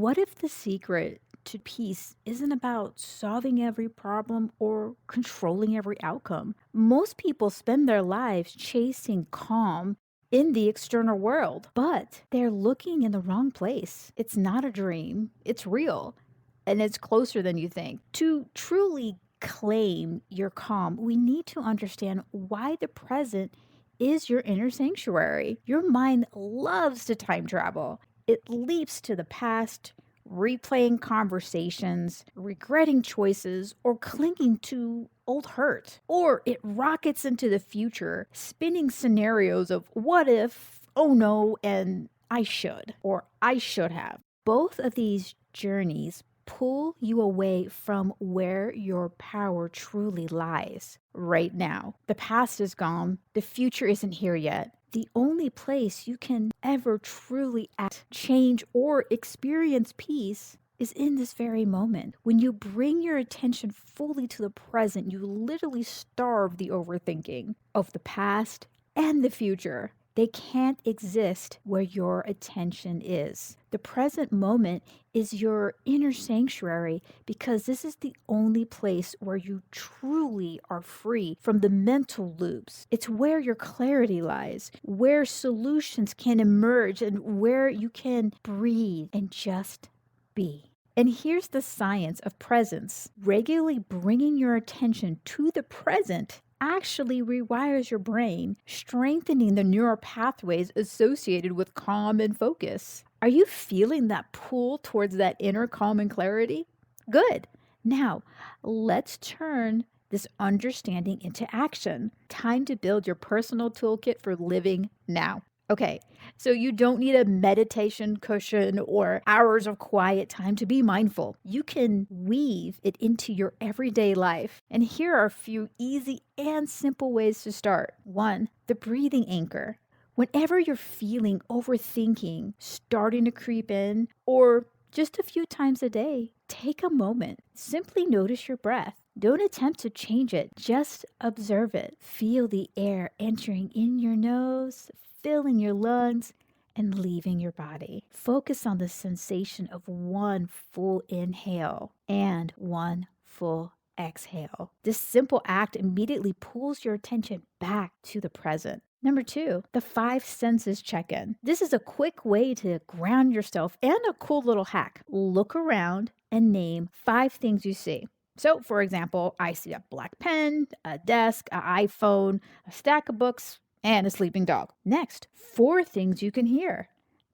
What if the secret to peace isn't about solving every problem or controlling every outcome? Most people spend their lives chasing calm in the external world, but they're looking in the wrong place. It's not a dream, it's real, and it's closer than you think. To truly claim your calm, we need to understand why the present is your inner sanctuary. Your mind loves to time travel. It leaps to the past, replaying conversations, regretting choices, or clinging to old hurt. Or it rockets into the future, spinning scenarios of what if, oh no, and I should, or I should have. Both of these journeys pull you away from where your power truly lies right now. The past is gone, the future isn't here yet. The only place you can ever truly act, change, or experience peace is in this very moment. When you bring your attention fully to the present, you literally starve the overthinking of the past and the future. They can't exist where your attention is. The present moment is your inner sanctuary because this is the only place where you truly are free from the mental loops. It's where your clarity lies, where solutions can emerge, and where you can breathe and just be. And here's the science of presence. Regularly bringing your attention to the present actually rewires your brain, strengthening the neural pathways associated with calm and focus. Are you feeling that pull towards that inner calm and clarity? Good. Now, let's turn this understanding into action. Time to build your personal toolkit for living now. Okay, so you don't need a meditation cushion or hours of quiet time to be mindful. You can weave it into your everyday life. And here are a few easy and simple ways to start. One, the breathing anchor. Whenever you're feeling overthinking, starting to creep in, or just a few times a day, take a moment. Simply notice your breath. Don't attempt to change it, just observe it. Feel the air entering in your nose, filling your lungs, and leaving your body. Focus on the sensation of one full inhale and one full exhale. This simple act immediately pulls your attention back to the present. Number two, the five senses check in. This is a quick way to ground yourself and a cool little hack. Look around and name five things you see. So, for example, I see a black pen, a desk, an iPhone, a stack of books, and a sleeping dog. Next, four things you can hear.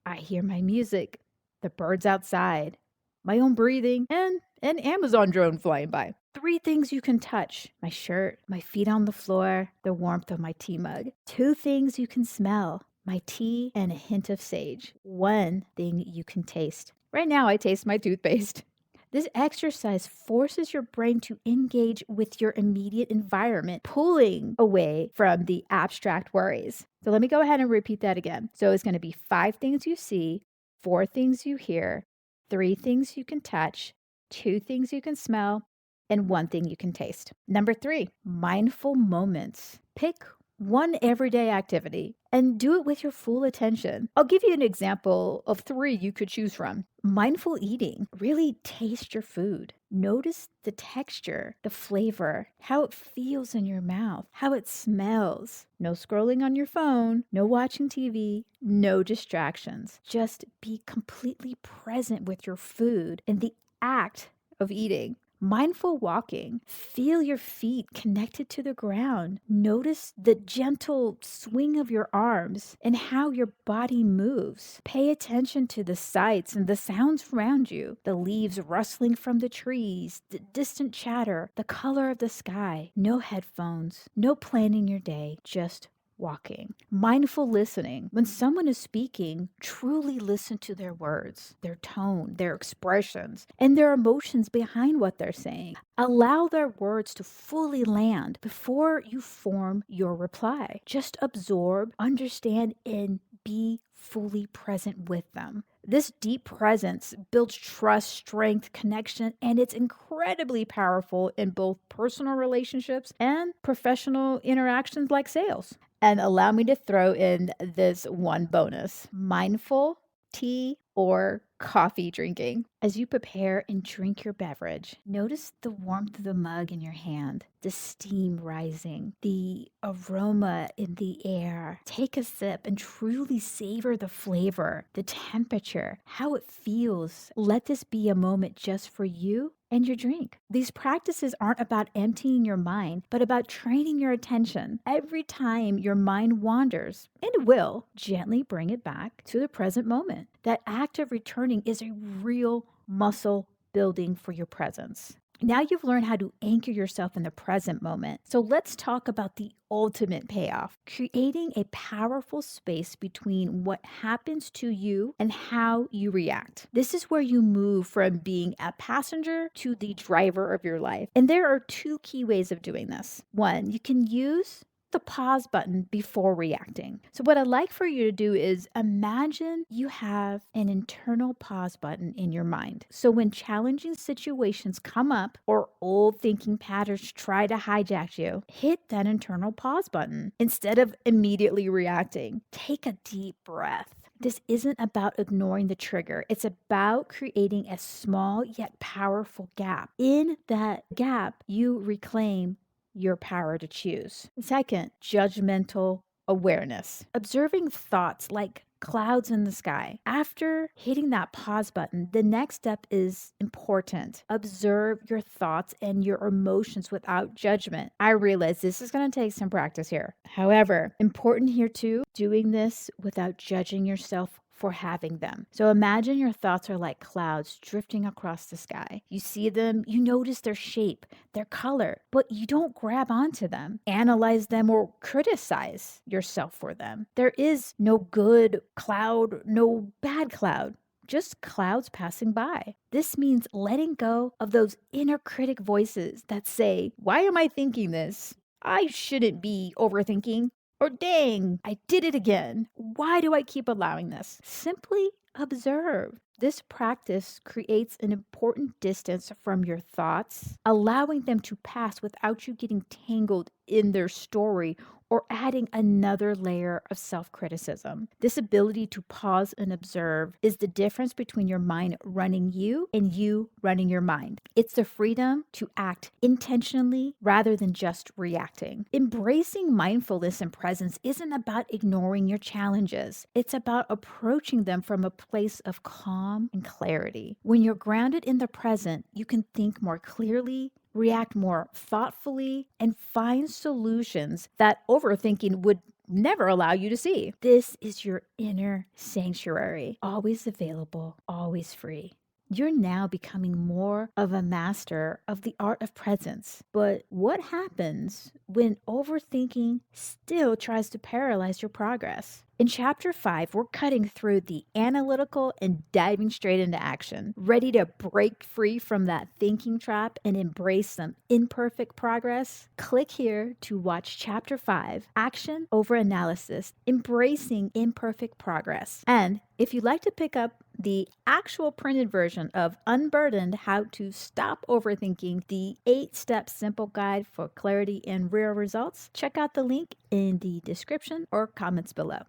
I hear my music, the birds outside, my own breathing, and an Amazon drone flying by. Three things you can touch: my shirt, my feet on the floor, the warmth of my tea mug. Two things you can smell: my tea and a hint of sage. One thing you can taste. Right now, I taste my toothpaste. This exercise forces your brain to engage with your immediate environment, pulling away from the abstract worries. So let me go ahead and repeat that again. So it's going to be five things you see, four things you hear, three things you can touch, two things you can smell, and one thing you can taste. Number three, mindful moments. Pick one everyday activity and do it with your full attention. I'll give you an example of three you could choose from. Mindful eating. Really taste your food. Notice the texture, the flavor, how it feels in your mouth, how it smells. No scrolling on your phone, no watching TV, no distractions. Just be completely present with your food and the act of eating. Mindful walking. Feel your feet connected to the ground. Notice the gentle swing of your arms and how your body moves. Pay attention to the sights and the sounds around you. The leaves rustling from the trees, the distant chatter, the color of the sky. No headphones, no planning your day, just walking. Mindful listening. When someone is speaking, truly listen to their words, their tone, their expressions, and their emotions behind what they're saying. Allow their words to fully land before you form your reply. Just absorb, understand, and be fully present with them. This deep presence builds trust, strength, connection, and it's incredibly powerful in both personal relationships and professional interactions like sales. And allow me to throw in this one bonus: mindful tea or coffee drinking. As you prepare and drink your beverage, notice the warmth of the mug in your hand, the steam rising, the aroma in the air. Take a sip and truly savor the flavor, the temperature, how it feels. Let this be a moment just for you and your drink. These practices aren't about emptying your mind, but about training your attention. Every time your mind wanders, and it will, gently bring it back to the present moment. That act of returning is a real muscle building for your presence. Now you've learned how to anchor yourself in the present moment. So let's talk about the ultimate payoff, creating a powerful space between what happens to you and how you react. This is where you move from being a passenger to the driver of your life. And there are two key ways of doing this. One, you can use the pause button before reacting. So what I'd like for you to do is imagine you have an internal pause button in your mind. So when challenging situations come up or old thinking patterns try to hijack you, hit that internal pause button instead of immediately reacting. Take a deep breath. This isn't about ignoring the trigger. It's about creating a small yet powerful gap. In that gap, you reclaim your power to choose. Second, judgmental awareness. Observing thoughts like clouds in the sky. After hitting that pause button, the next step is important. Observe your thoughts and your emotions without judgment. I realize this is going to take some practice here. However, important here too, doing this without judging yourself for having them. So imagine your thoughts are like clouds drifting across the sky. You see them, you notice their shape, their color, but you don't grab onto them, analyze them, or criticize yourself for them. There is no good cloud, no bad cloud. Just clouds passing by. This means letting go of those inner critic voices that say, "Why am I thinking this? I shouldn't be overthinking." Or dang, I did it again. Why do I keep allowing this? Simply observe. This practice creates an important distance from your thoughts, allowing them to pass without you getting tangled in their story or adding another layer of self-criticism. This ability to pause and observe is the difference between your mind running you and you running your mind. It's the freedom to act intentionally rather than just reacting. Embracing mindfulness and presence isn't about ignoring your challenges. It's about approaching them from a place of calm and clarity. When you're grounded in the present, you can think more clearly, react more thoughtfully, and find solutions that overthinking would never allow you to see. This is your inner sanctuary, always available, always free. You're now becoming more of a master of the art of presence. But what happens when overthinking still tries to paralyze your progress? In chapter 5, we're cutting through the analytical and diving straight into action, ready to break free from that thinking trap and embrace some imperfect progress. Click here to watch chapter 5, Action Over Analysis, Embracing Imperfect Progress. And if you'd like to pick up the actual printed version of Unburdened, How to Stop Overthinking, the 8-step simple guide for clarity and real results, check out the link in the description or comments below.